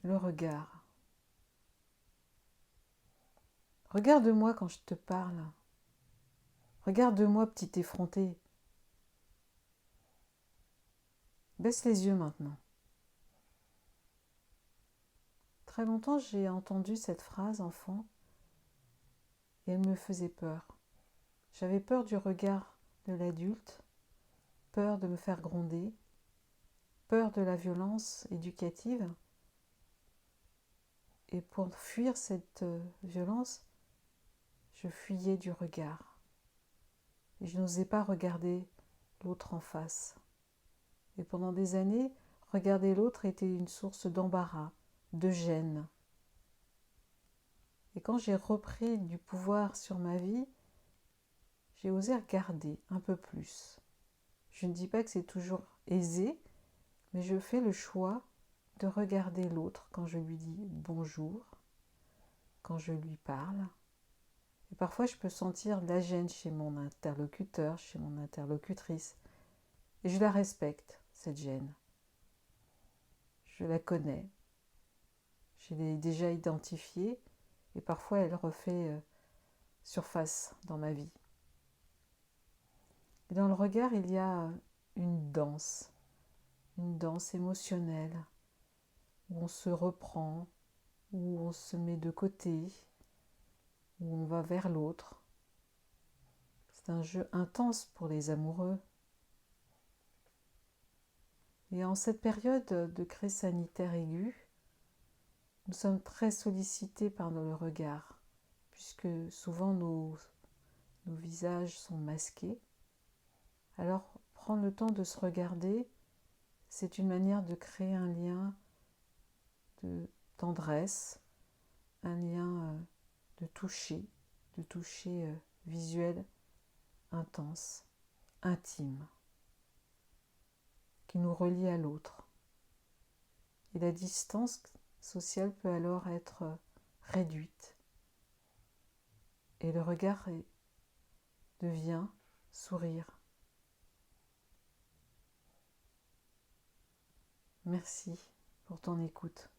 le regard. Regarde-moi quand je te parle. Regarde-moi, petit effronté. Baisse les yeux maintenant. Très longtemps, j'ai entendu cette phrase, enfant, et elle me faisait peur. J'avais peur du regard de l'adulte, peur de me faire gronder, peur de la violence éducative. Et pour fuir cette violence, je fuyais du regard. Et je n'osais pas regarder l'autre en face. Et pendant des années, regarder l'autre était une source d'embarras, de gêne. Et quand j'ai repris du pouvoir sur ma vie, j'ai osé regarder un peu plus. Je ne dis pas que c'est toujours aisé, mais je fais le choix de regarder l'autre quand je lui dis bonjour, quand je lui parle. Et parfois, je peux sentir de la gêne chez mon interlocuteur, chez mon interlocutrice. Et je la respecte, cette gêne. Je la connais. Je l'ai déjà identifiée et parfois elle refait surface dans ma vie. Et dans le regard, il y a une danse émotionnelle, où on se reprend, où on se met de côté, où on va vers l'autre. C'est un jeu intense pour les amoureux. Et en cette période de crise sanitaire aiguë, nous sommes très sollicités par le regard, puisque souvent nos visages sont masqués. Alors, prendre le temps de se regarder, c'est une manière de créer un lien de tendresse, un lien de toucher visuel intense, intime, qui nous relie à l'autre. Et la distance sociale peut alors être réduite. Et le regard devient sourire. Merci pour ton écoute.